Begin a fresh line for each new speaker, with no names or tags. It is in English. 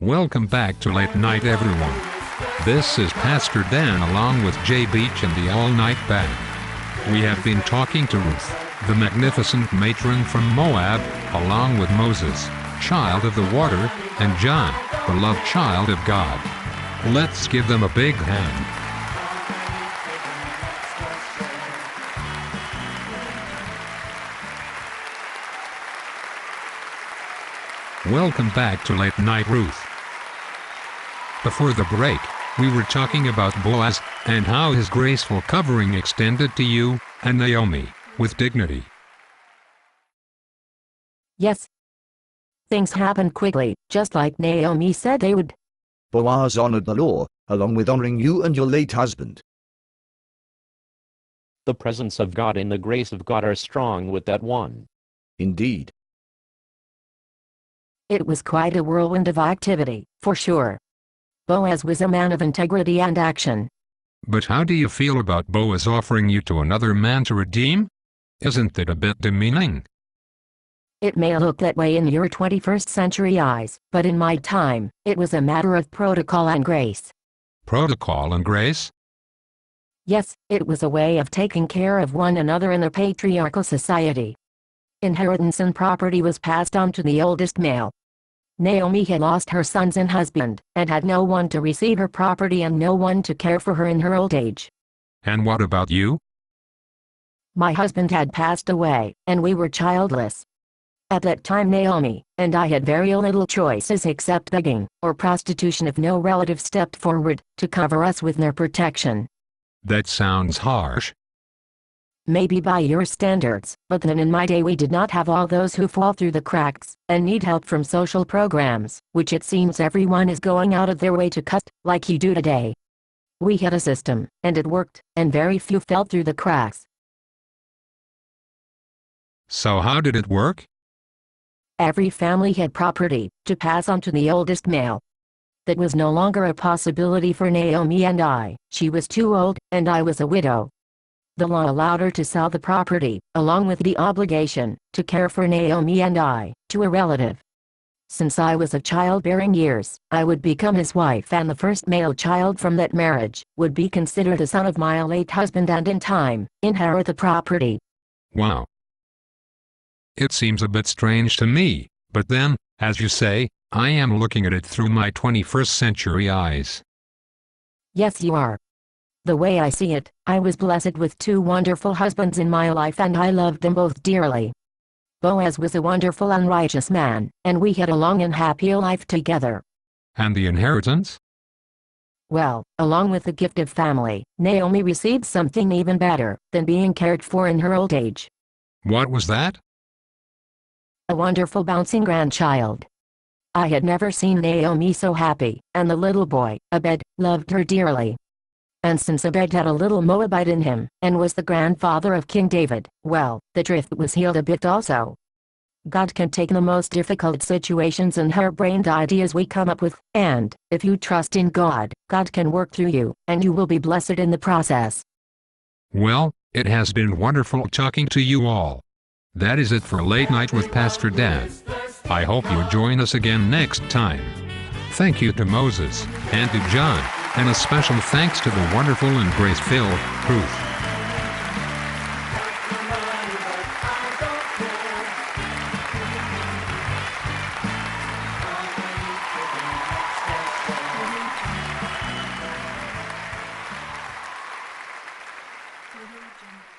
Welcome back to Late Night, everyone. This is Pastor Dan along with Jay Beach and the All-Night Band. We have been talking to Ruth, the magnificent matron from Moab, along with Moses, child of the water, and John, the loved child of God. Let's give them a big hand. Welcome back to Late Night, Ruth. Before the break, we were talking about Boaz, and how his graceful covering extended to you and Naomi, with dignity.
Yes. Things happened quickly, just like Naomi said they would.
Boaz honored the law, along with honoring you and your late husband.
The presence of God and the grace of God are strong with that one.
Indeed.
It was quite a whirlwind of activity, for sure. Boaz was a man of integrity and action.
But how do you feel about Boaz offering you to another man to redeem? Isn't that a bit demeaning?
It may look that way in your 21st century eyes, but in my time, it was a matter of protocol and grace.
Protocol and grace?
Yes, it was a way of taking care of one another in a patriarchal society. Inheritance and property was passed on to the oldest male. Naomi had lost her sons and husband, and had no one to receive her property and no one to care for her in her old age.
And what about you?
My husband had passed away, and we were childless. At that time Naomi and I had very little choices except begging, or prostitution if no relative stepped forward to cover us with their protection.
That sounds harsh.
Maybe by your standards, but then in my day we did not have all those who fall through the cracks, and need help from social programs, which it seems everyone is going out of their way to cut, like you do today. We had a system, and it worked, and very few fell through the cracks.
So how did it work?
Every family had property to pass on to the oldest male. That was no longer a possibility for Naomi and I. She was too old, and I was a widow. The law allowed her to sell the property, along with the obligation to care for Naomi and I, to a relative. Since I was of childbearing years, I would become his wife, and the first male child from that marriage would be considered a son of my late husband and in time, inherit the property.
Wow. It seems a bit strange to me, but then, as you say, I am looking at it through my 21st century eyes.
Yes, you are. The way I see it, I was blessed with two wonderful husbands in my life and I loved them both dearly. Boaz was a wonderful and righteous man, and we had a long and happy life together.
And the inheritance?
Well, along with the gift of family, Naomi received something even better than being cared for in her old age.
What was that?
A wonderful bouncing grandchild. I had never seen Naomi so happy, and the little boy, Obed, loved her dearly. And since Obed had a little Moabite in him, and was the grandfather of King David, well, the drift was healed a bit also. God can take the most difficult situations and harebrained ideas we come up with, and, if you trust in God, God can work through you, and you will be blessed in the process.
Well, it has been wonderful talking to you all. That is it for Late Night with Pastor Dan. I hope you join us again next time. Thank you to Moses, and to John, and a special thanks to the wonderful and grace-filled Ruth.
Religion.